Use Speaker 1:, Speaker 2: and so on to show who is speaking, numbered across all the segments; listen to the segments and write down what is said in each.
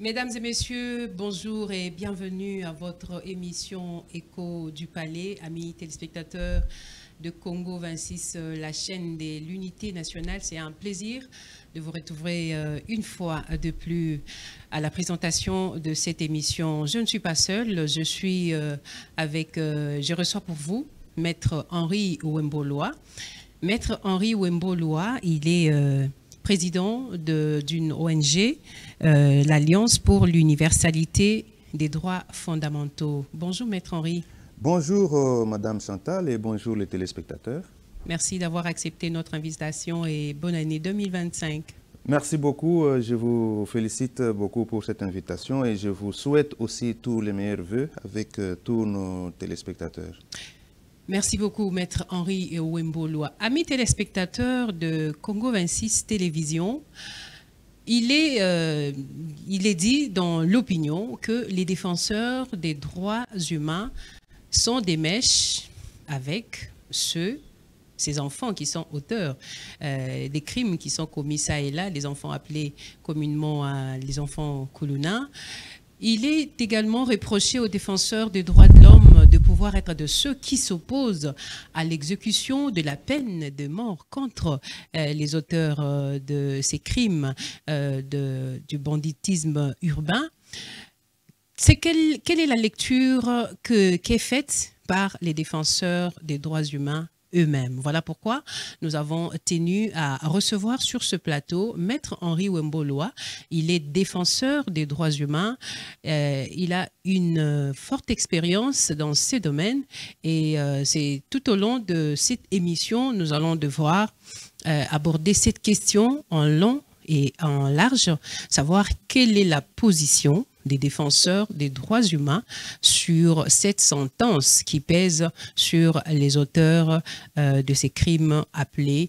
Speaker 1: Mesdames et messieurs, bonjour et bienvenue à votre émission Écho du Palais. Amis téléspectateurs de Congo 26, la chaîne de l'unité nationale, c'est un plaisir de vous retrouver une fois de plus à la présentation de cette émission. Je ne suis pas seule, je suis je reçois pour vous Maître Henri Wemboloa. Maître Henri Wemboloa, il est président d'une ONG, l'Alliance pour l'universalité des droits fondamentaux. Bonjour Maître Henri.
Speaker 2: Bonjour Madame Chantal et bonjour les téléspectateurs.
Speaker 1: Merci d'avoir accepté notre invitation et bonne année 2025.
Speaker 2: Merci beaucoup, je vous félicite beaucoup pour cette invitation et je vous souhaite aussi tous les meilleurs vœux avec tous nos téléspectateurs.
Speaker 1: Merci beaucoup, Maître Henri Wemboloa. Amis téléspectateurs de Congo 26 Télévision, il est dit dans l'opinion que les défenseurs des droits humains sont des mèches avec ces enfants qui sont auteurs des crimes qui sont commis ça et là, les enfants appelés communément les enfants Kuluna. Il est également reproché aux défenseurs des droits de l'homme de pouvoir être de ceux qui s'opposent à l'exécution de la peine de mort contre les auteurs de ces crimes du banditisme urbain. Quelle est la lecture qui est faite par les défenseurs des droits humains eux-mêmes? Voilà pourquoi nous avons tenu à recevoir sur ce plateau Maître Henri Wemboloa. Il est défenseur des droits humains. Il a une forte expérience dans ces domaines et c'est tout au long de cette émission, nous allons devoir aborder cette question en long et en large, savoir quelle est la position des défenseurs des droits humains sur cette sentence qui pèse sur les auteurs de ces crimes appelés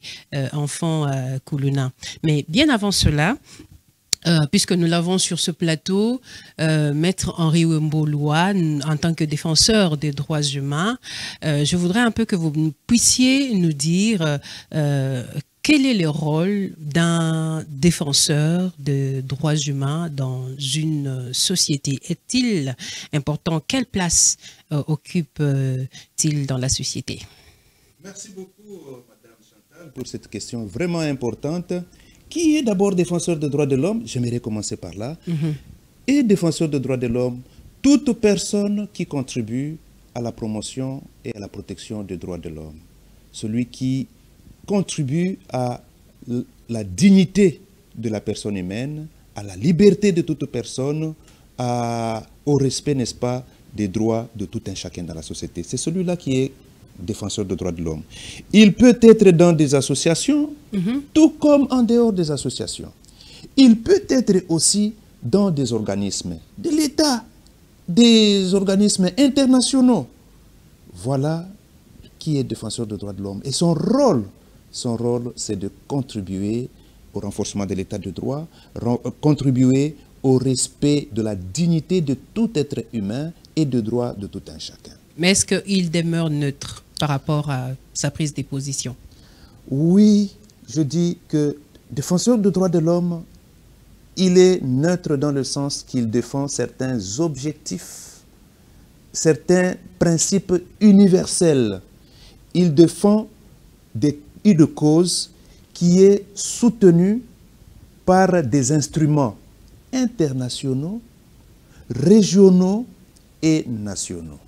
Speaker 1: enfants Kuluna. Mais bien avant cela, puisque nous l'avons sur ce plateau, Maître Henri Wemboloa, en tant que défenseur des droits humains, je voudrais un peu que vous puissiez nous dire quel est le rôle d'un défenseur des droits humains dans une société? Est-il important? Quelle place occupe-t-il dans la société?
Speaker 2: Merci beaucoup Madame Chantal pour cette question vraiment importante. Qui est d'abord défenseur des droits de l'homme? J'aimerais commencer par là. Et défenseur des droits de l'homme, toute personne qui contribue à la promotion et à la protection des droits de l'homme. Celui qui contribue à la dignité de la personne humaine, à la liberté de toute personne, au respect, n'est-ce pas, des droits de tout un chacun dans la société. C'est celui-là qui est défenseur des droits de l'homme. Il peut être dans des associations, tout comme en dehors des associations. Il peut être aussi dans des organismes de l'État, des organismes internationaux. Voilà qui est défenseur des droits de l'homme. Et son rôle, c'est de contribuer au renforcement de l'état de droit, contribuer au respect de la dignité de tout être humain et des droits de tout un chacun.
Speaker 1: Mais est-ce qu'il demeure neutre par rapport à sa prise de position?
Speaker 2: Oui, je dis que défenseur des droits de l'homme, il est neutre dans le sens qu'il défend certains objectifs, certains principes universels. Il défend une cause qui est soutenue par des instruments internationaux, régionaux et nationaux.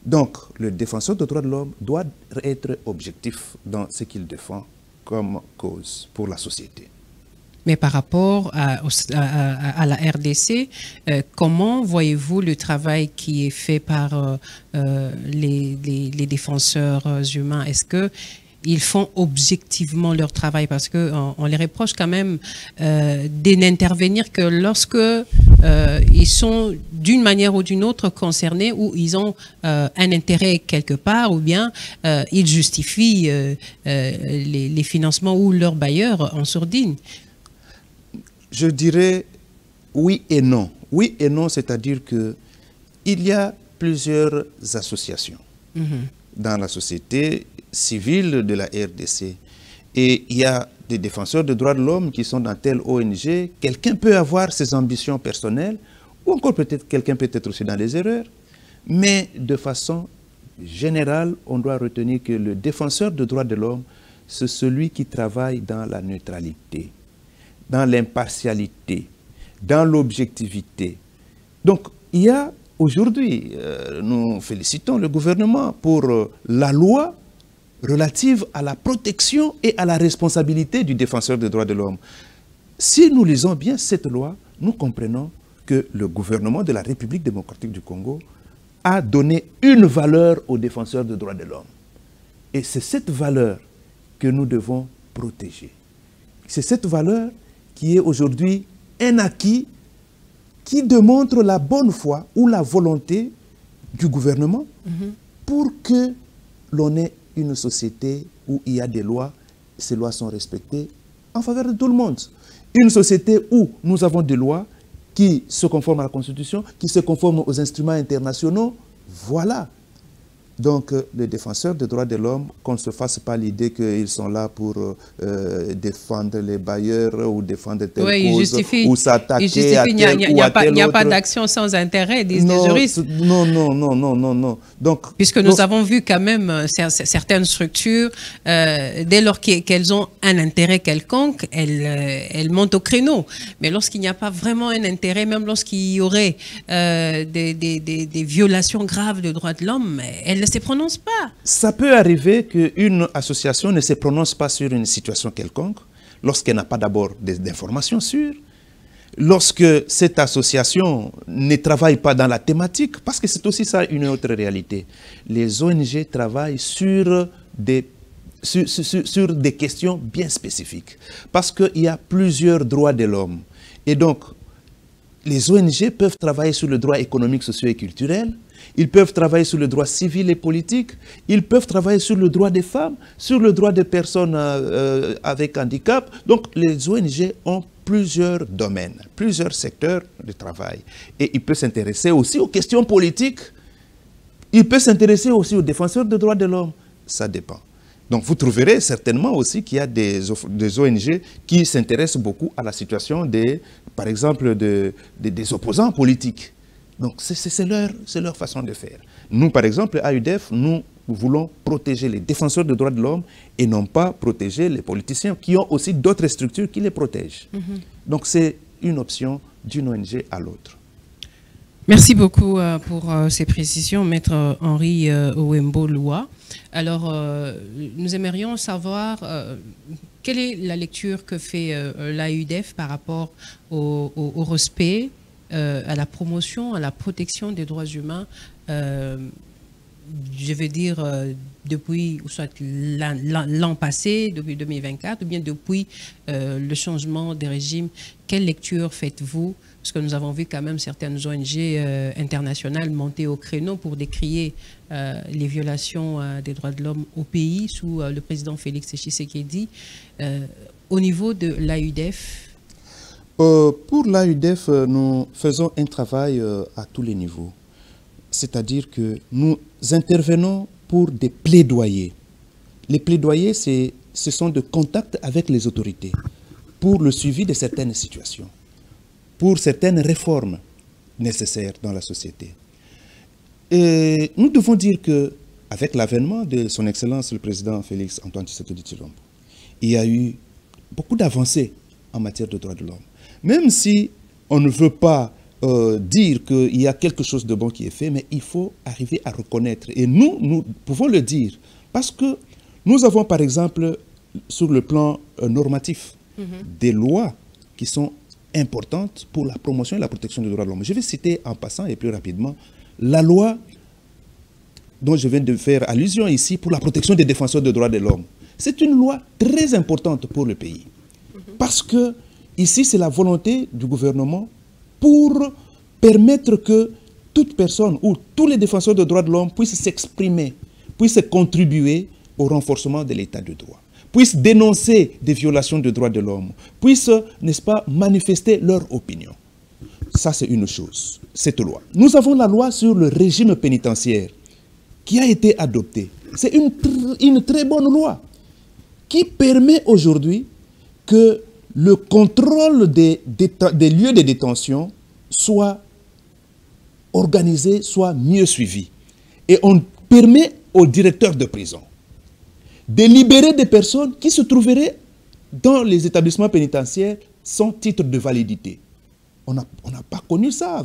Speaker 2: Donc, le défenseur des droits de l'homme doit être objectif dans ce qu'il défend comme cause pour la société.
Speaker 1: Mais par rapport à la RDC, comment voyez-vous le travail qui est fait par les défenseurs humains? Est-ce qu'ils font objectivement leur travail? Parce qu'on les reproche quand même de n'intervenir que lorsque ils sont d'une manière ou d'une autre concernés, ou ils ont un intérêt quelque part, ou bien ils justifient les financements ou leurs bailleurs en sourdine.
Speaker 2: Je dirais oui et non. Oui et non, c'est-à-dire qu'il y a plusieurs associations dans la société civile de la RDC. Et il y a des défenseurs des droits de l'homme qui sont dans telle ONG, quelqu'un peut avoir ses ambitions personnelles, ou encore peut-être quelqu'un peut être aussi dans les erreurs, mais de façon générale, on doit retenir que le défenseur des droits de l'homme, c'est celui qui travaille dans la neutralité, dans l'impartialité, dans l'objectivité. Donc, il y a aujourd'hui, nous félicitons le gouvernement pour la loi relative à la protection et à la responsabilité du défenseur des droits de l'homme. Si nous lisons bien cette loi, nous comprenons que le gouvernement de la République démocratique du Congo a donné une valeur aux défenseurs des droits de l'homme. Et c'est cette valeur que nous devons protéger. C'est cette valeur qui est aujourd'hui un acquis qui démontre la bonne foi ou la volonté du gouvernement pour que l'on ait une société où il y a des lois, ces lois sont respectées en faveur de tout le monde. Une société où nous avons des lois qui se conforment à la Constitution, qui se conforment aux instruments internationaux, voilà. Donc, les défenseurs des droits de l'homme, qu'on ne se fasse pas l'idée qu'ils sont là pour défendre les bailleurs ou défendre telle cause ou s'attaquer à tel ou à tel autre.
Speaker 1: Il n'y a pas d'action sans intérêt, disent les juristes.
Speaker 2: Non, non, non, non, non, non. Donc,
Speaker 1: puisque nous avons vu quand même certaines structures, dès lors qu'elles ont un intérêt quelconque, elles montent au créneau. Mais lorsqu'il n'y a pas vraiment un intérêt, même lorsqu'il y aurait des violations graves des droits de l'homme, elles ne se prononcent pas.
Speaker 2: Ça peut arriver qu'une association ne se prononce pas sur une situation quelconque lorsqu'elle n'a pas d'abord d'informations sûres, lorsque cette association ne travaille pas dans la thématique, parce que c'est aussi ça une autre réalité. Les ONG travaillent sur des questions bien spécifiques, parce qu'il y a plusieurs droits de l'homme. Et donc, les ONG peuvent travailler sur le droit économique, social et culturel, ils peuvent travailler sur le droit civil et politique, ils peuvent travailler sur le droit des femmes, sur le droit des personnes avec handicap. Donc les ONG ont plusieurs domaines, plusieurs secteurs de travail. Et ils peuvent s'intéresser aussi aux questions politiques, ils peuvent s'intéresser aussi aux défenseurs des droits de l'homme. Ça dépend. Donc vous trouverez certainement aussi qu'il y a des ONG qui s'intéressent beaucoup à la situation par exemple, des opposants politiques. Donc c'est leur façon de faire. Nous, par exemple, à UDEF, nous voulons protéger les défenseurs des droits de l'homme et non pas protéger les politiciens qui ont aussi d'autres structures qui les protègent. Donc c'est une option d'une ONG à l'autre.
Speaker 1: Merci beaucoup pour ces précisions, Maître Henri Ouembo-Loua. Alors, nous aimerions savoir quelle est la lecture que fait l'AUDEF par rapport au respect, à la promotion, à la protection des droits humains, je veux dire, depuis soit l'an passé, depuis 2024, ou bien depuis le changement des régimes. Quelle lecture faites-vous? Parce que nous avons vu quand même certaines ONG internationales monter au créneau pour décrier les violations des droits de l'homme au pays sous le président Félix Tshisekedi. Au niveau de l'AUDEF,
Speaker 2: pour l'AUDEF, nous faisons un travail à tous les niveaux. C'est-à-dire que nous intervenons pour des plaidoyers. Les plaidoyers, ce sont de contacts avec les autorités pour le suivi de certaines situations, pour certaines réformes nécessaires dans la société. Et nous devons dire qu'avec l'avènement de son Excellence le Président Félix Antoine Tshisekedi Tshilombo, il y a eu beaucoup d'avancées en matière de droits de l'homme. Même si on ne veut pas dire qu'il y a quelque chose de bon qui est fait, mais il faut arriver à reconnaître. Et nous pouvons le dire, parce que nous avons par exemple, sur le plan normatif, des lois qui sont importantes pour la promotion et la protection des droits de l'homme. Je vais citer en passant et plus rapidement la loi dont je viens de faire allusion ici pour la protection des défenseurs des droits de l'homme. C'est une loi très importante pour le pays. Parce que ici, c'est la volonté du gouvernement pour permettre que toute personne ou tous les défenseurs des droits de l'homme puissent s'exprimer, puissent contribuer au renforcement de l'état de droit, puissent dénoncer des violations des droits de l'homme, puissent, n'est-ce pas, manifester leur opinion. Ça, c'est une chose, cette loi. Nous avons la loi sur le régime pénitentiaire qui a été adoptée. C'est une très bonne loi qui permet aujourd'hui que le contrôle des lieux de détention soit organisé, soit mieux suivi. Et on permet aux directeurs de prison de libérer des personnes qui se trouveraient dans les établissements pénitentiaires sans titre de validité. On n'a pas connu ça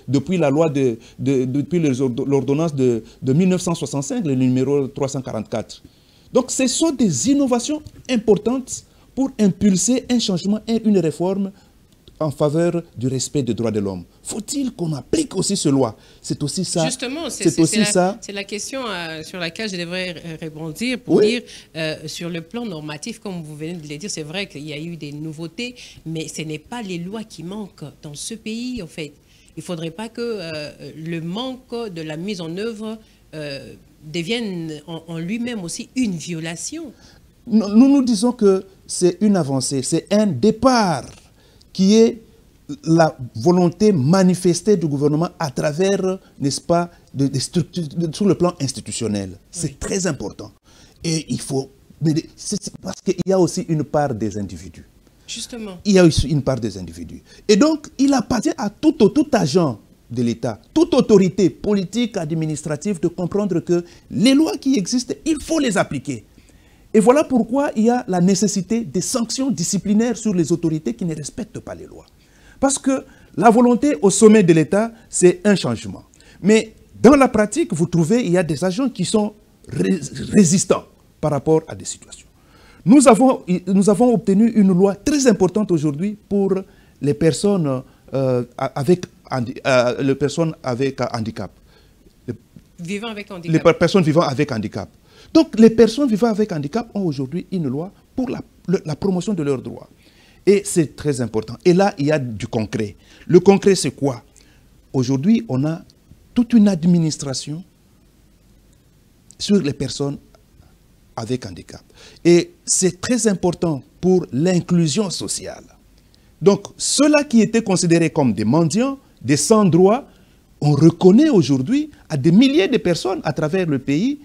Speaker 2: depuis la loi depuis l'ordonnance de 1965, le numéro 344. Donc ce sont des innovations importantes pour impulser un changement et une réforme en faveur du respect des droits de l'homme. Faut-il qu'on applique aussi ce loi? C'est aussi ça.
Speaker 1: Justement, c'est la question sur laquelle je devrais rebondir pour dire, sur le plan normatif, comme vous venez de le dire, c'est vrai qu'il y a eu des nouveautés, mais ce n'est pas les lois qui manquent dans ce pays, en fait. Il ne faudrait pas que le manque de la mise en œuvre devienne en lui-même aussi une violation.
Speaker 2: Nous disons que c'est une avancée, c'est un départ qui est la volonté manifestée du gouvernement à travers, n'est-ce pas, des structures sur le plan institutionnel. C'est très important. Et il faut... parce qu'il y a aussi une part des individus.
Speaker 1: Justement.
Speaker 2: Il y a aussi une part des individus. Et donc, il appartient à tout agent de l'État, toute autorité politique, administrative, de comprendre que les lois qui existent, il faut les appliquer. Et voilà pourquoi il y a la nécessité des sanctions disciplinaires sur les autorités qui ne respectent pas les lois. Parce que la volonté au sommet de l'État, c'est un changement. Mais dans la pratique, vous trouvez, il y a des agents qui sont résistants par rapport à des situations. Nous avons obtenu une loi très importante aujourd'hui pour les personnes avec handicap.
Speaker 1: Vivant avec handicap.
Speaker 2: Les personnes vivant avec handicap. Donc, les personnes vivant avec handicap ont aujourd'hui une loi pour la promotion de leurs droits. Et c'est très important. Et là, il y a du concret. Le concret, c'est quoi? Aujourd'hui, on a toute une administration sur les personnes avec handicap. Et c'est très important pour l'inclusion sociale. Donc, ceux-là qui étaient considérés comme des mendiants, des sans-droits, on reconnaît aujourd'hui à des milliers de personnes à travers le pays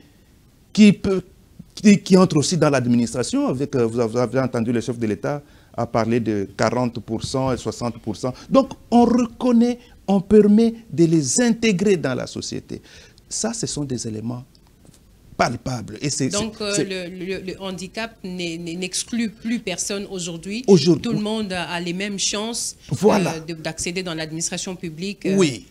Speaker 2: qui entrent aussi dans l'administration. Vous avez entendu le chef de l'État a parlé de 40% et 60%. Donc, on reconnaît, on permet de les intégrer dans la société. Ça, ce sont des éléments palpables.
Speaker 1: Donc, le handicap n'exclut plus personne aujourd'hui. Tout le monde a les mêmes chances d'accéder dans l'administration publique.
Speaker 2: Oui.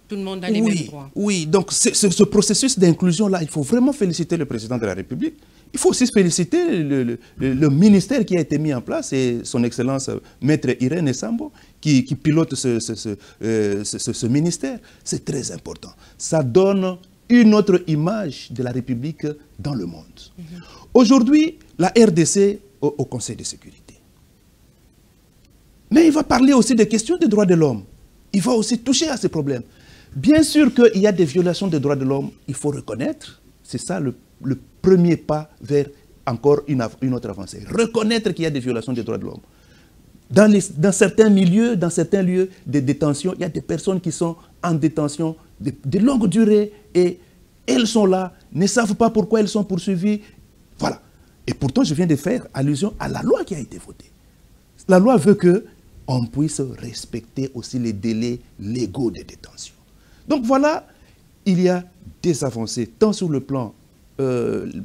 Speaker 1: Tout le monde a les mêmes droits.
Speaker 2: Oui, donc ce processus d'inclusion-là, il faut vraiment féliciter le président de la République. Il faut aussi féliciter le ministère qui a été mis en place et son Excellence Maître Irène Essambo qui pilote ce ministère. C'est très important. Ça donne une autre image de la République dans le monde. Aujourd'hui, la RDC au Conseil de sécurité. Mais il va parler aussi des questions des droits de l'homme. Il va aussi toucher à ces problèmes. Bien sûr qu'il y a des violations des droits de l'homme, il faut reconnaître. C'est ça le premier pas vers encore une autre avancée. Reconnaître qu'il y a des violations des droits de l'homme. Dans certains milieux, dans certains lieux de détention, il y a des personnes qui sont en détention de longue durée et elles sont là, ne savent pas pourquoi elles sont poursuivies. Voilà. Et pourtant, je viens de faire allusion à la loi qui a été votée. La loi veut qu'on puisse respecter aussi les délais légaux de détention. Donc voilà, il y a des avancées tant sur le plan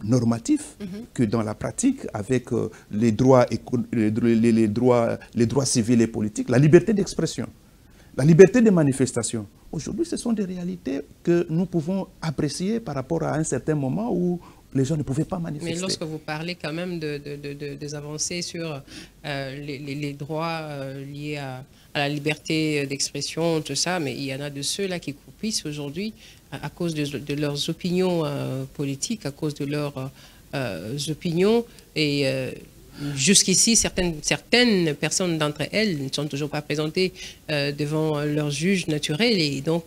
Speaker 2: normatif que dans la pratique avec les droits civils et politiques, la liberté d'expression, la liberté de manifestation. Aujourd'hui, ce sont des réalités que nous pouvons apprécier par rapport à un certain moment où les gens ne pouvaient pas manifester.
Speaker 1: Mais lorsque vous parlez quand même des avancées sur les droits liés à la liberté d'expression, tout ça, mais il y en a de ceux-là qui croupissent aujourd'hui à cause de leurs opinions politiques, à cause de leurs opinions. Et jusqu'ici, certaines personnes d'entre elles ne sont toujours pas présentées devant leurs juges naturels. Et donc,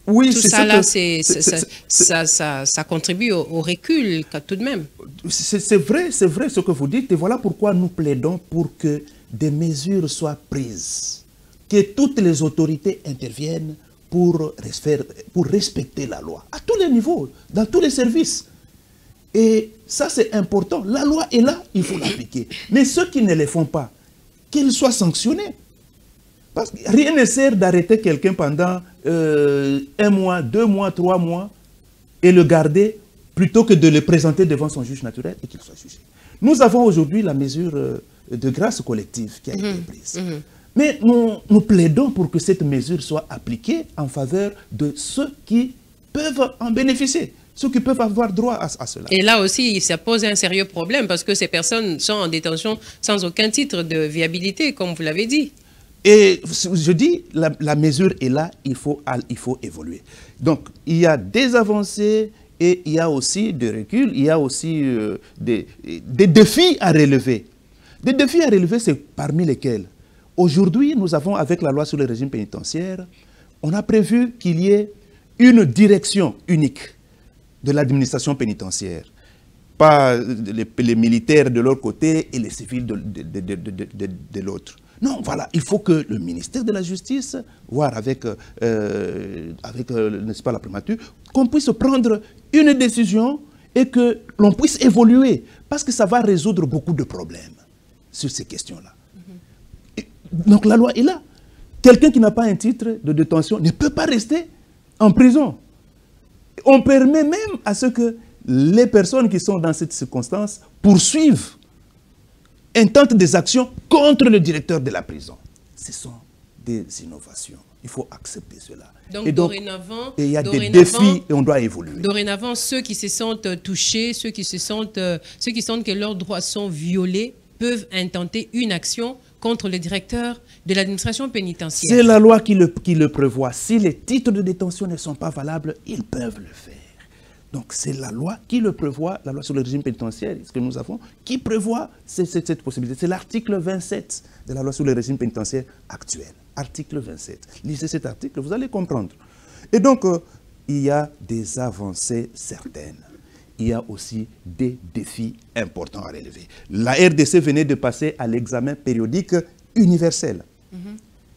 Speaker 2: oui,
Speaker 1: tout ça, là, ça contribue au recul tout de même.
Speaker 2: C'est vrai ce que vous dites. Et voilà pourquoi nous plaidons pour que des mesures soient prises, que toutes les autorités interviennent pour respecter la loi, à tous les niveaux, dans tous les services. Et ça, c'est important. La loi est là, il faut l'appliquer. Mais ceux qui ne les font pas, qu'ils soient sanctionnés. Parce que rien ne sert d'arrêter quelqu'un pendant 1 mois, 2 mois, 3 mois et le garder plutôt que de le présenter devant son juge naturel et qu'il soit jugé. Nous avons aujourd'hui la mesure de grâce collective qui a été prise. Mais nous plaidons pour que cette mesure soit appliquée en faveur de ceux qui peuvent en bénéficier, ceux qui peuvent avoir droit à cela. Et
Speaker 1: là aussi, ça pose un sérieux problème parce que ces personnes sont en détention sans aucun titre de viabilité, comme vous l'avez dit.
Speaker 2: Et je dis, la mesure est là, il faut évoluer. Donc, il y a des avancées et il y a aussi des reculs, il y a aussi des défis à relever. Des défis à relever, c'est parmi lesquels, aujourd'hui, nous avons, avec la loi sur le régime pénitentiaire, on a prévu qu'il y ait une direction unique de l'administration pénitentiaire. Pas les militaires de leur côté et les civils de l'autre. Non, voilà, il faut que le ministère de la Justice, voire avec n'est-ce pas, la primature, qu'on puisse prendre une décision et que l'on puisse évoluer. Parce que ça va résoudre beaucoup de problèmes sur ces questions-là. Donc la loi est là. Quelqu'un qui n'a pas un titre de détention ne peut pas rester en prison. On permet même à ce que les personnes qui sont dans cette circonstance poursuivent, intentent des actions contre le directeur de la prison. Ce sont des innovations. Il faut accepter cela.
Speaker 1: Donc, dorénavant,
Speaker 2: il y a des défis et on doit évoluer.
Speaker 1: Dorénavant, ceux qui se sentent touchés, ceux qui sentent que leurs droits sont violés, peuvent intenter une action contre le directeur de l'administration pénitentiaire.
Speaker 2: C'est la loi qui le prévoit. Si les titres de détention ne sont pas valables, ils peuvent le faire. Donc c'est la loi qui le prévoit, la loi sur le régime pénitentiaire, ce que nous avons, qui prévoit cette possibilité. C'est l'article 27 de la loi sur le régime pénitentiaire actuel. Article 27. Lisez cet article, vous allez comprendre. Et donc, il y a des avancées certaines. Il y a aussi des défis importants à relever. La RDC venait de passer à l'examen périodique universel.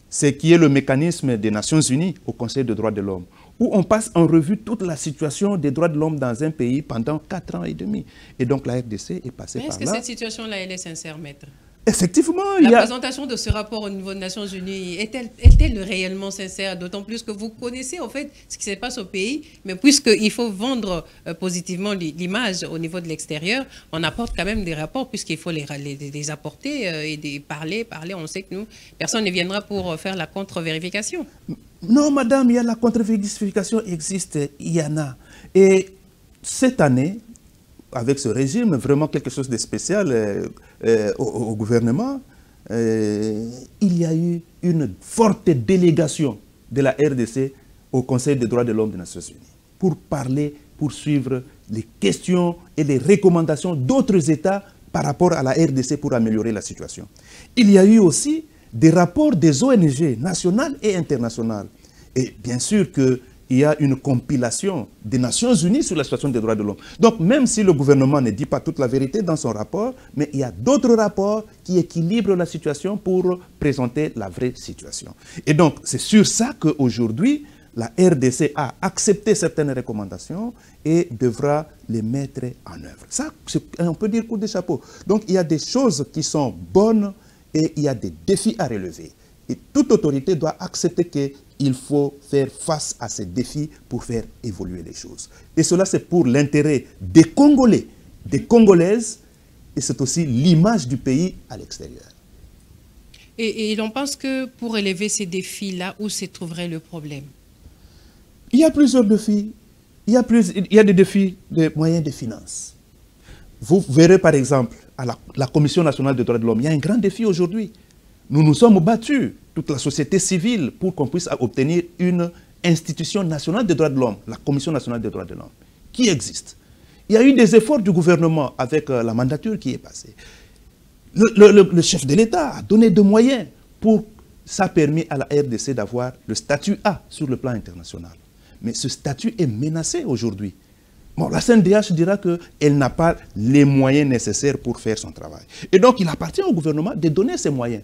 Speaker 2: C'est qui est le mécanisme des Nations Unies au Conseil des droits de l'homme, où on passe en revue toute la situation des droits de l'homme dans un pays pendant 4 ans et demi. Et donc la RDC est passée par là.
Speaker 1: Est-ce que cette situation-là, elle est sincère, maître?
Speaker 2: Effectivement,
Speaker 1: la présentation de ce rapport au niveau des Nations Unies, est-elle réellement sincère? D'autant plus que vous connaissez en fait ce qui se passe au pays, mais puisqu'il faut vendre positivement l'image au niveau de l'extérieur, on apporte quand même des rapports puisqu'il faut les apporter et parler. On sait que nous, personne ne viendra pour faire la contre-vérification.
Speaker 2: Non, madame, il y a la contre-vérification existe, il y en a. Et cette année, avec ce régime, vraiment quelque chose de spécial au gouvernement, il y a eu une forte délégation de la RDC au Conseil des droits de l'homme des Nations Unies pour parler, pour suivre les questions et les recommandations d'autres États par rapport à la RDC pour améliorer la situation. Il y a eu aussi des rapports des ONG nationales et internationales. Et bien sûr que il y a une compilation des Nations Unies sur la situation des droits de l'homme. Donc, même si le gouvernement ne dit pas toute la vérité dans son rapport, mais il y a d'autres rapports qui équilibrent la situation pour présenter la vraie situation. Et donc, c'est sur ça qu'aujourd'hui, la RDC a accepté certaines recommandations et devra les mettre en œuvre. Ça, on peut dire coup de chapeau. Donc, il y a des choses qui sont bonnes et il y a des défis à relever. Et toute autorité doit accepter qu'il faut faire face à ces défis pour faire évoluer les choses. Et cela, c'est pour l'intérêt des Congolais, des Congolaises, et c'est aussi l'image du pays à l'extérieur.
Speaker 1: Et l'on pense que pour élever ces défis-là, où se trouverait le problème?
Speaker 2: Il y a plusieurs défis. Il y a des défis de moyens de finances. Vous verrez par exemple, à la Commission nationale des droits de l'homme, il y a un grand défi aujourd'hui. Nous nous sommes battus, toute la société civile, pour qu'on puisse obtenir une institution nationale des droits de l'homme, la Commission nationale des droits de l'homme, qui existe. Il y a eu des efforts du gouvernement avec la mandature qui est passée. Le chef de l'État a donné des moyens pour... Ça a permis à la RDC d'avoir le statut A sur le plan international. Mais ce statut est menacé aujourd'hui. Bon, la CNDH dira qu'elle n'a pas les moyens nécessaires pour faire son travail. Et donc, il appartient au gouvernement de donner ces moyens.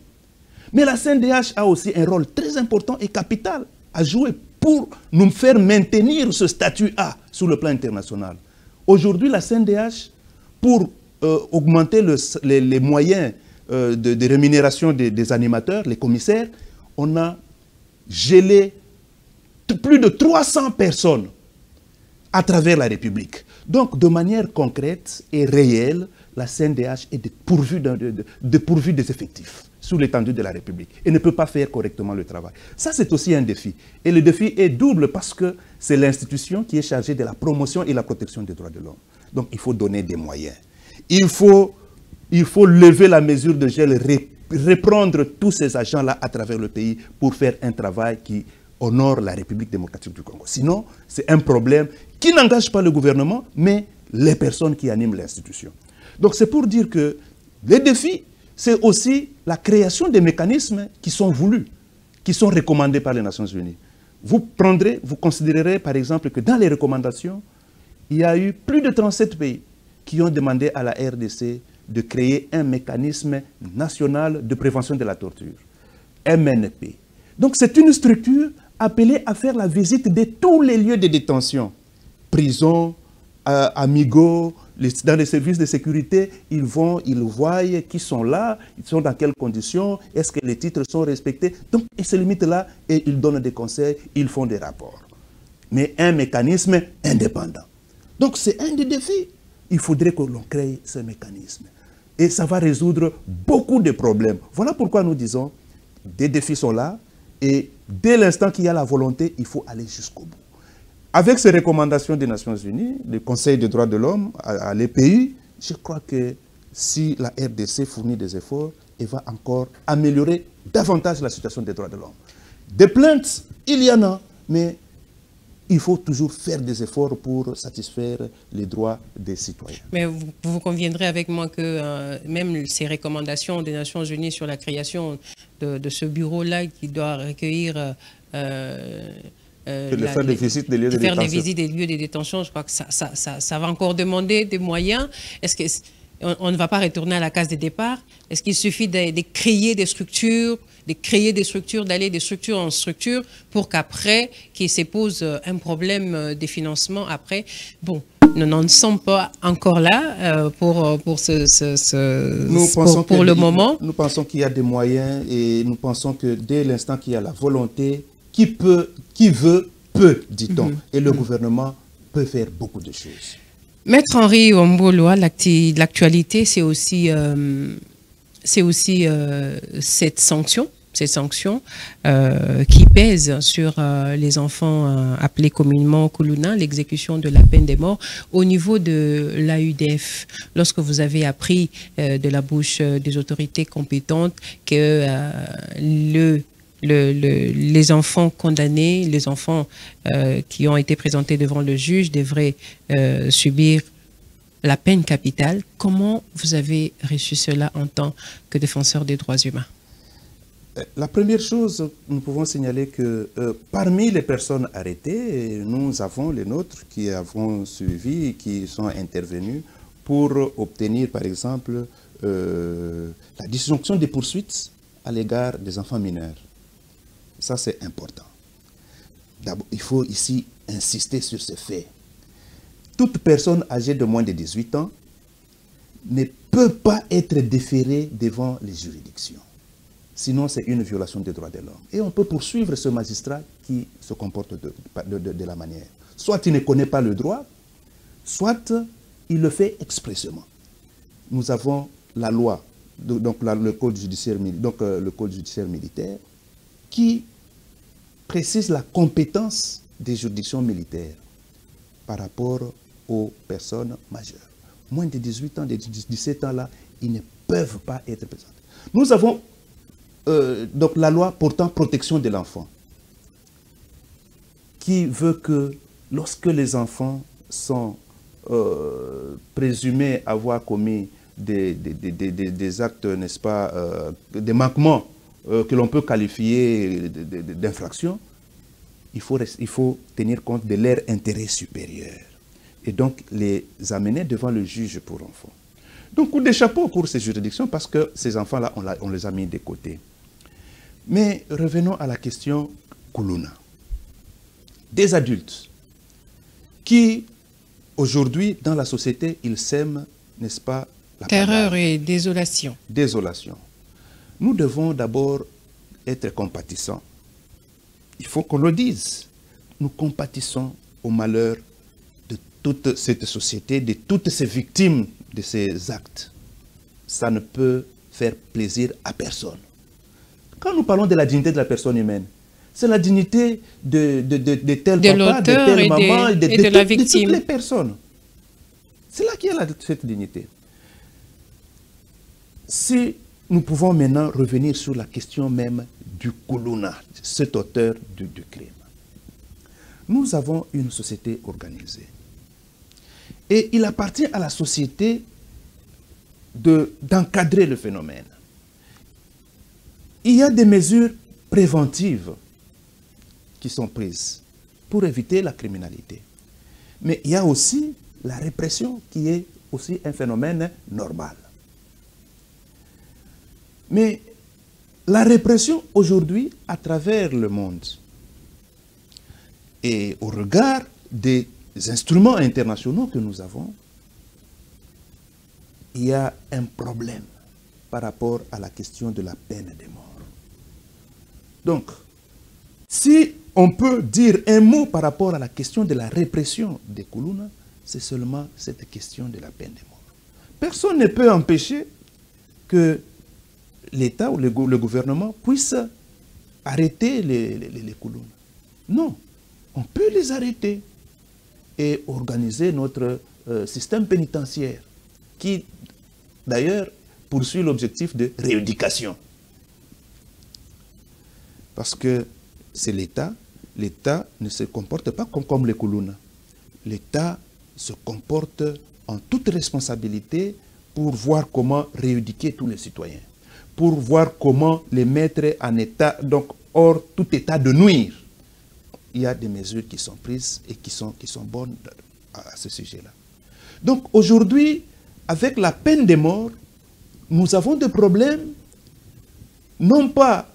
Speaker 2: Mais la CNDH a aussi un rôle très important et capital à jouer pour nous faire maintenir ce statut A sur le plan international. Aujourd'hui, la CNDH pour augmenter les moyens de rémunération des animateurs, les commissaires, on a gelé plus de 300 personnes à travers la République. Donc, de manière concrète et réelle, la CNDH est dépourvue des effectifs sous l'étendue de la République et ne peut pas faire correctement le travail. Ça, c'est aussi un défi. Et le défi est double parce que c'est l'institution qui est chargée de la promotion et la protection des droits de l'homme. Donc, il faut donner des moyens. Il faut lever la mesure de gel, reprendre tous ces agents-là à travers le pays pour faire un travail qui honore la République démocratique du Congo. Sinon, c'est un problème qui n'engage pas le gouvernement, mais les personnes qui animent l'institution. Donc c'est pour dire que les défis, c'est aussi la création des mécanismes qui sont voulus, qui sont recommandés par les Nations Unies. Vous considérerez par exemple que dans les recommandations, il y a eu plus de 37 pays qui ont demandé à la RDC de créer un mécanisme national de prévention de la torture, MNP. Donc c'est une structure appelée à faire la visite de tous les lieux de détention, prisons, amigos, dans les services de sécurité, ils voient qui sont là, ils sont dans quelles conditions, est-ce que les titres sont respectés. Donc ils se limitent là et ils donnent des conseils, ils font des rapports. Mais un mécanisme indépendant. Donc c'est un des défis. Il faudrait que l'on crée ce mécanisme. Et ça va résoudre beaucoup de problèmes. Voilà pourquoi nous disons, des défis sont là, et dès l'instant qu'il y a la volonté, il faut aller jusqu'au bout. Avec ces recommandations des Nations Unies, le Conseil des droits de l'homme à l'EPI, je crois que si la RDC fournit des efforts, elle va encore améliorer davantage la situation des droits de l'homme. Des plaintes, il y en a, mais il faut toujours faire des efforts pour satisfaire les droits des citoyens.
Speaker 1: Mais vous conviendrez avec moi que même ces recommandations des Nations Unies sur la création de ce bureau-là qui doit recueillir...
Speaker 2: faire des visites des lieux de détention.
Speaker 1: Faire des visites des lieux de détention, je crois que ça va encore demander des moyens. Est-ce qu'on ne va pas retourner à la case de départ? Est-ce qu'il suffit de créer des structures, d'aller de structure en structure pour qu'après, qu'il se pose un problème de financement après? Bon, nous n'en sommes pas encore là pour le moment.
Speaker 2: Nous pensons qu'il y a des moyens et nous pensons que dès l'instant qu'il y a la volonté, qui veut, peut, dit-on. Et le gouvernement peut faire beaucoup de choses.
Speaker 1: Maître Henri Ouemboloa, l'actualité, c'est aussi cette sanction qui pèse sur les enfants appelés communément Kuluna, l'exécution de la peine de mort. Au niveau de l'AUDF, lorsque vous avez appris de la bouche des autorités compétentes que les enfants condamnés, les enfants qui ont été présentés devant le juge devraient subir la peine capitale. Comment vous avez reçu cela en tant que défenseur des droits humains?
Speaker 2: La première chose, nous pouvons signaler que parmi les personnes arrêtées, nous avons les nôtres qui avons suivi et qui sont intervenus pour obtenir, par exemple, la disjonction des poursuites à l'égard des enfants mineurs. Ça, c'est important. D'abord, il faut ici insister sur ce fait. Toute personne âgée de moins de 18 ans ne peut pas être déférée devant les juridictions. Sinon, c'est une violation des droits de l'homme. Et on peut poursuivre ce magistrat qui se comporte de la manière. Soit il ne connaît pas le droit, soit il le fait expressément. Nous avons la loi, donc le code judiciaire militaire, qui précise la compétence des juridictions militaires par rapport aux personnes majeures. Moins de 18 ans, de 17 ans là, ils ne peuvent pas être présentés. Nous avons donc la loi portant protection de l'enfant, qui veut que lorsque les enfants sont présumés avoir commis des actes, n'est-ce pas, des manquements que l'on peut qualifier d'infraction, il faut tenir compte de leur intérêt supérieur et donc les amener devant le juge pour enfants. Donc, coup de chapeau pour ces juridictions parce que ces enfants-là, on les a mis de côté. Mais revenons à la question Kuluna. Des adultes qui, aujourd'hui, dans la société, ils sèment n'est-ce pas, la
Speaker 1: terreur
Speaker 2: pagaille.
Speaker 1: et désolation.
Speaker 2: Désolation. Nous devons d'abord être compatissants. Il faut qu'on le dise. Nous compatissons au malheur de toute cette société, de toutes ces victimes de ces actes. Ça ne peut faire plaisir à personne. Quand nous parlons de la dignité de la personne humaine, c'est la dignité de tel papa, de telle maman, de
Speaker 1: la victime.
Speaker 2: De toutes les personnes. C'est là qu'il y a cette dignité. Si nous pouvons maintenant revenir sur la question même du Koulouna, cet auteur du crime. Nous avons une société organisée. Et il appartient à la société d'encadrer le phénomène. Il y a des mesures préventives qui sont prises pour éviter la criminalité. Mais il y a aussi la répression qui est aussi un phénomène normal. Mais la répression aujourd'hui à travers le monde et au regard des instruments internationaux que nous avons, il y a un problème par rapport à la question de la peine de mort. Donc, si on peut dire un mot par rapport à la question de la répression des Koulouna, c'est seulement cette question de la peine de mort. Personne ne peut empêcher que l'État ou le gouvernement puisse arrêter les Koulouna. Non, on peut les arrêter et organiser notre système pénitentiaire qui, d'ailleurs, poursuit l'objectif de rééducation. Parce que c'est l'État. L'État ne se comporte pas comme les Koulouna. L'État se comporte en toute responsabilité pour voir comment rééduquer tous les citoyens, pour voir comment les mettre en état, donc hors tout état de nuire. Il y a des mesures qui sont prises et qui sont bonnes à ce sujet-là. Donc aujourd'hui, avec la peine de mort, nous avons des problèmes, non pas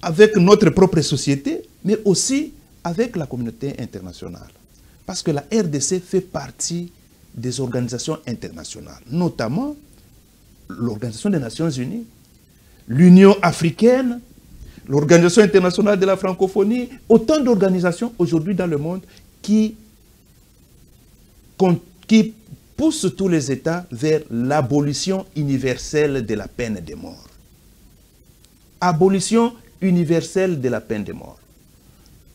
Speaker 2: avec notre propre société, mais aussi avec la communauté internationale. Parce que la RDC fait partie des organisations internationales, notamment l'Organisation des Nations Unies, l'Union africaine, l'Organisation internationale de la francophonie, autant d'organisations aujourd'hui dans le monde qui poussent tous les États vers l'abolition universelle de la peine de mort. Abolition universelle de la peine de mort.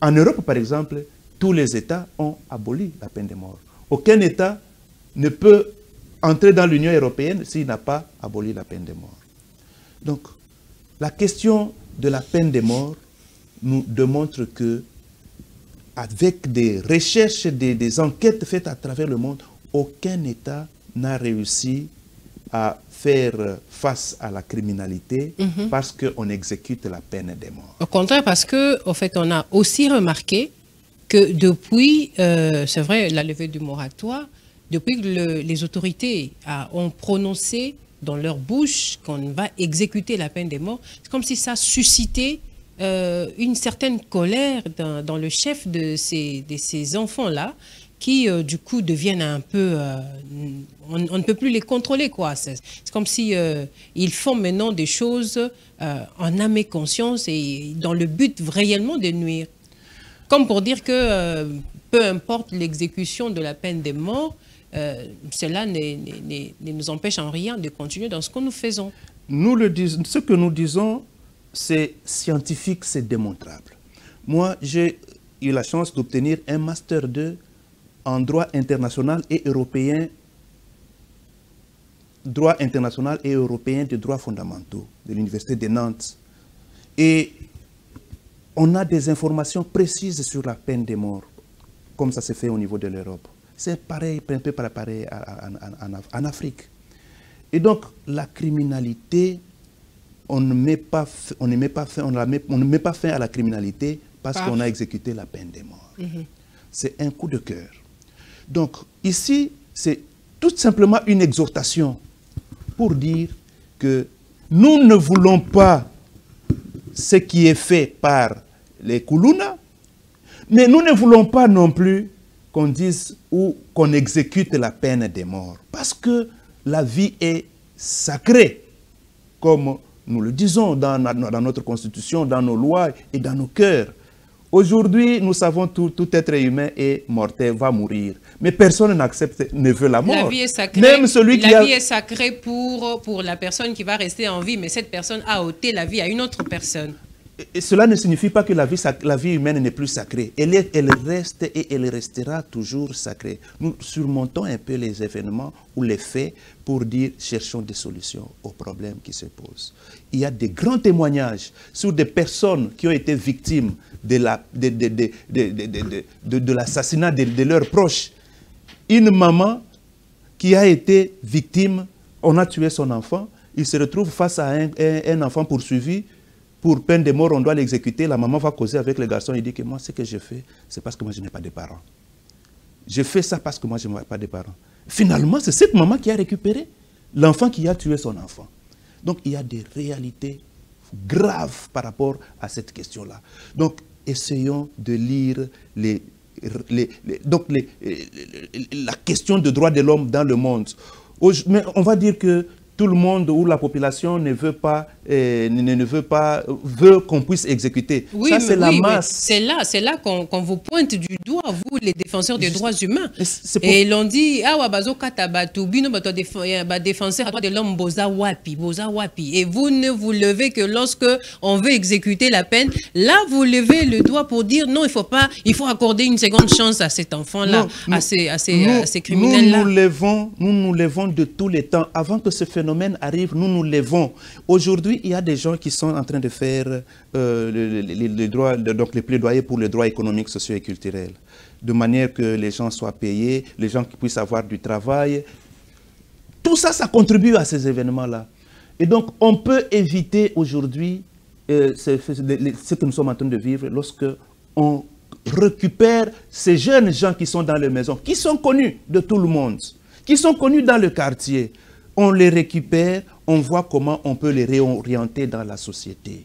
Speaker 2: En Europe, par exemple, tous les États ont aboli la peine de mort. Aucun État ne peut entrer dans l'Union européenne s'il n'a pas aboli la peine de mort. Donc, la question de la peine de mort nous démontre que, avec des recherches, des enquêtes faites à travers le monde, aucun État n'a réussi à faire face à la criminalité parce qu'on exécute la peine de mort.
Speaker 1: Au contraire, parce qu'en fait, on a aussi remarqué que depuis, c'est vrai, la levée du moratoire, depuis que les autorités ont prononcé dans leur bouche qu'on va exécuter la peine de mort, c'est comme si ça suscitait une certaine colère dans le chef de ces enfants-là, qui du coup deviennent un peu... on ne peut plus les contrôler, quoi. C'est comme si ils font maintenant des choses en âme et conscience et dans le but réellement de nuire. Comme pour dire que peu importe l'exécution de la peine de mort, cela ne nous empêche en rien de continuer dans ce que nous faisons.
Speaker 2: Ce que nous disons, c'est scientifique, c'est démontrable. Moi, j'ai eu la chance d'obtenir un Master 2 en droit international et européen, de droits fondamentaux de l'Université de Nantes. Et on a des informations précises sur la peine de mort, comme ça se fait au niveau de l'Europe. C'est pareil, un peu pareil en Afrique. Et donc, la criminalité, on ne met pas fin à la criminalité parce qu'on a exécuté la peine de mort. C'est un coup de cœur. Donc, ici, c'est tout simplement une exhortation pour dire que nous ne voulons pas ce qui est fait par les Koulouna, mais nous ne voulons pas non plus qu'on dise ou qu'on exécute la peine de mort. Parce que la vie est sacrée, comme nous le disons dans notre constitution, dans nos lois et dans nos cœurs. Aujourd'hui, nous savons tout être humain est mortel, va mourir. Mais personne n'accepte, ne veut la mort.
Speaker 1: La vie est sacrée,
Speaker 2: même celui qui
Speaker 1: la vie est sacrée pour la personne qui va rester en vie, mais cette personne a ôté la vie à une autre personne.
Speaker 2: Et cela ne signifie pas que la vie humaine n'est plus sacrée. Elle reste et elle restera toujours sacrée. Nous surmontons un peu les événements ou les faits pour dire cherchons des solutions aux problèmes qui se posent. Il y a des grands témoignages sur des personnes qui ont été victimes de l'assassinat de leurs proches. Une maman qui a été victime, on a tué son enfant, il se retrouve face à un enfant poursuivi. Pour peine de mort, on doit l'exécuter. La maman va causer avec le garçon. Il dit que moi, ce que je fais, c'est parce que moi, je n'ai pas de parents. Je fais ça parce que moi, je n'ai pas de parents. Finalement, c'est cette maman qui a récupéré l'enfant qui a tué son enfant. Donc, il y a des réalités graves par rapport à cette question-là. Donc, essayons de lire la question des droits de l'homme dans le monde. Mais on va dire que tout le monde ou la population ne veut pas, veut qu'on puisse exécuter.
Speaker 1: Oui,
Speaker 2: ça, c'est la masse.
Speaker 1: C'est là qu'on vous pointe du doigt, vous, les défenseurs des droits humains. Et l'on dit, ah, wabazo katabatu, bino bato défenseur des droits de l'homme, boza wapi. Et vous ne vous levez que lorsque on veut exécuter la peine. Là, vous levez le doigt pour dire, non, il faut accorder une seconde chance à cet enfant-là, à ces criminels-là.
Speaker 2: Nous nous levons de tous les temps. Avant que ce phénomène arrive, nous nous levons. Aujourd'hui, il y a des gens qui sont en train de faire les plaidoyers pour les droits économiques, sociaux et culturels, de manière que les gens soient payés, les gens qui puissent avoir du travail. Tout ça, ça contribue à ces événements-là. Et donc, on peut éviter aujourd'hui ce que nous sommes en train de vivre lorsque on récupère ces jeunes gens qui sont dans les maisons, qui sont connus de tout le monde, qui sont connus dans le quartier. On les récupère, on voit comment on peut les réorienter dans la société.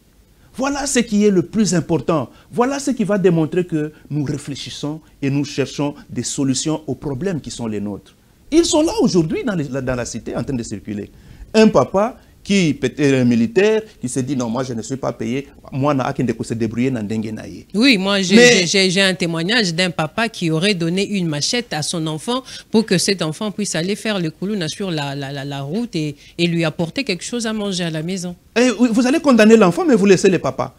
Speaker 2: Voilà ce qui est le plus important. Voilà ce qui va démontrer que nous réfléchissons et nous cherchons des solutions aux problèmes qui sont les nôtres. Ils sont là aujourd'hui dans la cité en train de circuler. Un papa qui est un militaire, qui se dit non, moi je ne suis pas payé, moi je ne se débrouiller dans dengue.
Speaker 1: Oui, moi j'ai un témoignage d'un papa qui aurait donné une machette à son enfant pour que cet enfant puisse aller faire le koulouna sur la route et lui apporter quelque chose à manger à la maison.
Speaker 2: Et vous allez condamner l'enfant, mais vous laissez le papa.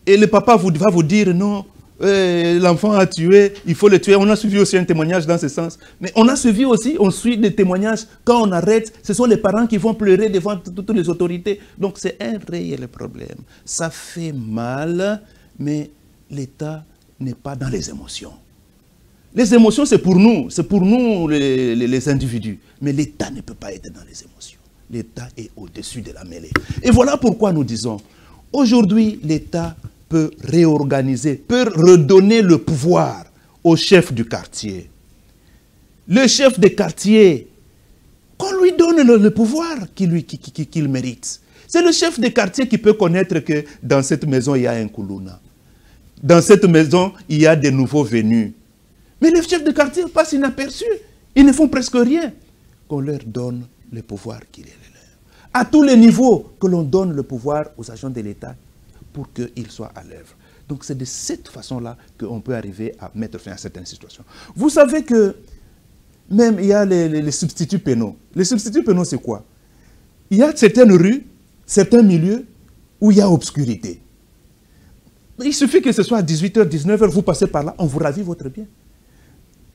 Speaker 2: Et le papa va vous dire non, l'enfant a tué, il faut le tuer. On a suivi aussi un témoignage dans ce sens. Mais on a suivi aussi, on suit des témoignages. Quand on arrête, ce sont les parents qui vont pleurer devant toutes les autorités. Donc c'est un réel problème. Ça fait mal, mais l'État n'est pas dans les émotions. Les émotions, c'est pour nous les individus. Mais l'État ne peut pas être dans les émotions. L'État est au-dessus de la mêlée. Et voilà pourquoi nous disons, aujourd'hui, l'État peut réorganiser, peut redonner le pouvoir au chef du quartier. Le chef de quartier, qu'on lui donne le pouvoir qu'il mérite. C'est le chef de quartier qui peut connaître que dans cette maison, il y a un koulouna. Dans cette maison, il y a des nouveaux venus. Mais les chefs de quartier passent inaperçus. Ils ne font presque rien. Qu'on leur donne le pouvoir qu'il est le leur. À tous les niveaux, que l'on donne le pouvoir aux agents de l'État pour qu'ils soient à l'œuvre. Donc c'est de cette façon-là qu'on peut arriver à mettre fin à certaines situations. Vous savez que même il y a les substituts pénaux. Les substituts pénaux, c'est quoi? Il y a certaines rues, certains milieux où il y a obscurité. Il suffit que ce soit à 18h, 19h, vous passez par là, on vous ravit votre bien.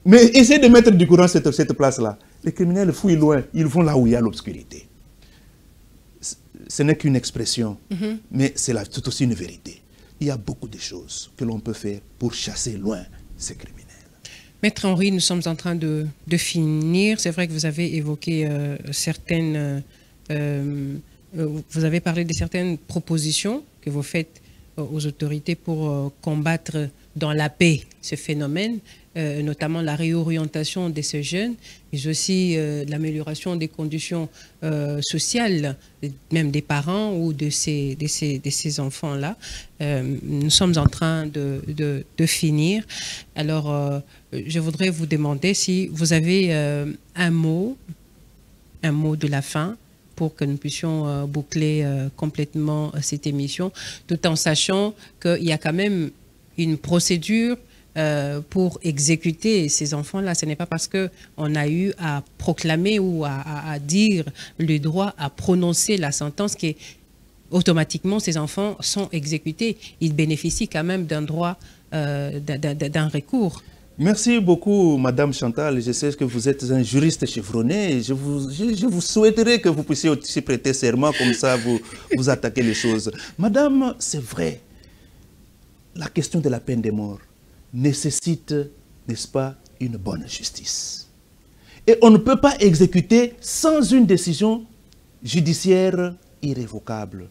Speaker 2: Mais essayez de mettre du courant cette place-là. Les criminels fouillent loin, ils vont là où il y a l'obscurité. Ce n'est qu'une expression, mais c'est tout aussi une vérité. Il y a beaucoup de choses que l'on peut faire pour chasser loin ces criminels.
Speaker 1: Maître Henri, nous sommes en train de finir. C'est vrai que vous avez évoqué certaines... vous avez parlé de certaines propositions que vous faites aux autorités pour combattre dans la paix ce phénomène, notamment la réorientation de ces jeunes, mais aussi l'amélioration des conditions sociales, même des parents ou de ces enfants-là. Nous sommes en train de finir. Alors, je voudrais vous demander si vous avez un mot un mot de la fin pour que nous puissions boucler complètement cette émission, tout en sachant qu'il y a quand même une procédure pour exécuter ces enfants-là. Ce n'est pas parce qu'on a eu à proclamer ou à dire le droit à prononcer la sentence qu'automatiquement ces enfants sont exécutés. Ils bénéficient quand même d'un droit, d'un recours.
Speaker 2: Merci beaucoup, Madame Chantal. Je sais que vous êtes un juriste chevronné. Je vous souhaiterais que vous puissiez aussi prêter serment, comme ça vous attaquez les choses. Madame, c'est vrai, la question de la peine de mort nécessite, n'est-ce pas, une bonne justice. Et on ne peut pas exécuter sans une décision judiciaire irrévocable.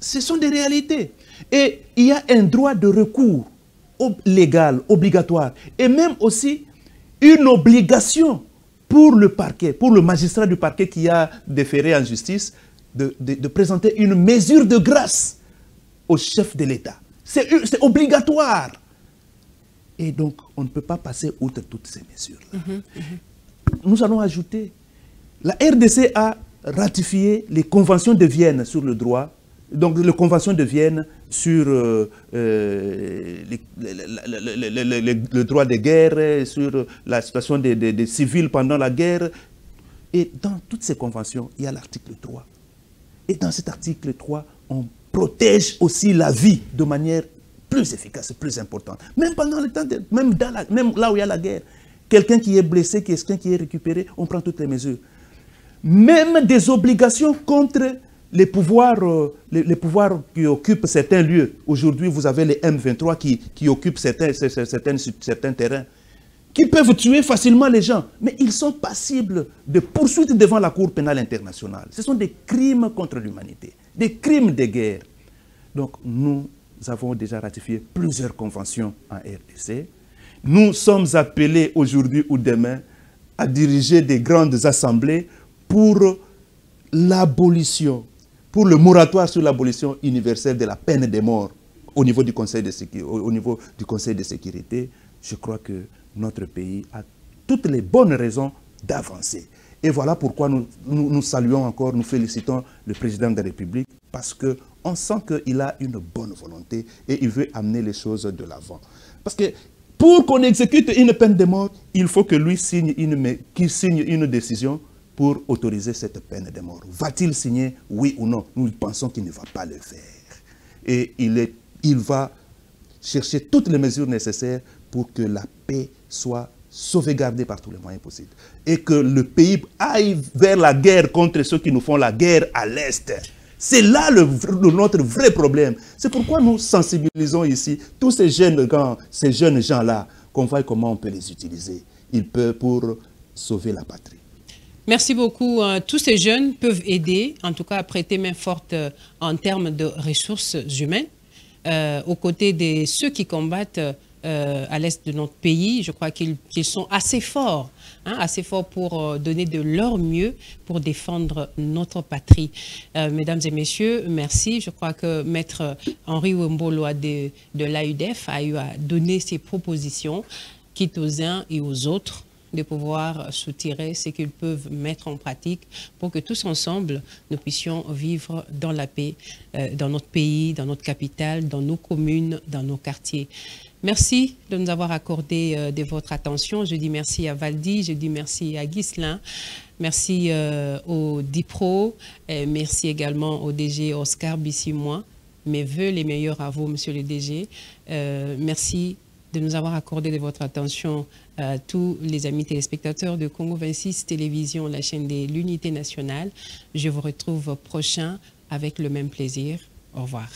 Speaker 2: Ce sont des réalités. Et il y a un droit de recours légal, obligatoire, et même aussi une obligation pour le parquet, pour le magistrat du parquet qui a déféré en justice, de présenter une mesure de grâce au chef de l'État. C'est obligatoire. Et donc, on ne peut pas passer outre toutes ces mesures-là. Nous allons ajouter, la RDC a ratifié les conventions de Vienne sur le droit, donc les conventions de Vienne sur le droit de guerre, sur la situation des civils pendant la guerre. Et dans toutes ces conventions, il y a l'article 3. Et dans cet article 3, on protège aussi la vie de manière plus efficace, plus importante. Même pendant le temps, même là où il y a la guerre, quelqu'un qui est blessé, quelqu'un qui est récupéré, on prend toutes les mesures. Même des obligations contre les pouvoirs qui occupent certains lieux. Aujourd'hui, vous avez les M23 qui occupent certains terrains, qui peuvent tuer facilement les gens, mais ils sont passibles de poursuites devant la Cour pénale internationale. Ce sont des crimes contre l'humanité, des crimes de guerre. Donc, nous avons déjà ratifié plusieurs conventions en RDC. Nous sommes appelés aujourd'hui ou demain à diriger des grandes assemblées pour l'abolition, pour le moratoire sur l'abolition universelle de la peine de mort au niveau du Conseil de sécurité. Je crois que notre pays a toutes les bonnes raisons d'avancer. Et voilà pourquoi nous saluons encore, nous félicitons le président de la République, parce qu'on sent qu'il a une bonne volonté et il veut amener les choses de l'avant. Parce que pour qu'on exécute une peine de mort, il faut que lui signe une décision pour autoriser cette peine de mort. Va-t-il signer, oui ou non? Nous pensons qu'il ne va pas le faire. Et il va chercher toutes les mesures nécessaires pour que la paix soit sauvegardée par tous les moyens possibles. Et que le pays aille vers la guerre contre ceux qui nous font la guerre à l'Est. C'est là notre vrai problème. C'est pourquoi nous sensibilisons ici tous ces jeunes gens-là, qu'on voit comment on peut les utiliser. Ils peuvent pour sauver la patrie.
Speaker 1: Merci beaucoup. Tous ces jeunes peuvent aider, en tout cas à prêter main forte en termes de ressources humaines, aux côtés de ceux qui combattent à l'est de notre pays. Je crois qu'ils sont assez forts, assez forts pour donner de leur mieux pour défendre notre patrie. Mesdames et messieurs, merci. Je crois que Maître Henri Wemboloa de l'AUDEF a eu à donner ses propositions, quitte aux uns et aux autres, de pouvoir soutirer ce qu'ils peuvent mettre en pratique pour que tous ensemble, nous puissions vivre dans la paix, dans notre pays, dans notre capitale, dans nos communes, dans nos quartiers. Merci de nous avoir accordé de votre attention. Je dis merci à Valdi, je dis merci à Ghislain, merci au DIPRO, merci également au DG Oscar Bissimois. Mes voeux les meilleurs à vous, monsieur le DG. Merci de nous avoir accordé de votre attention à tous les amis téléspectateurs de Congo 26 Télévision, la chaîne de l'unité nationale. Je vous retrouve prochain avec le même plaisir. Au revoir.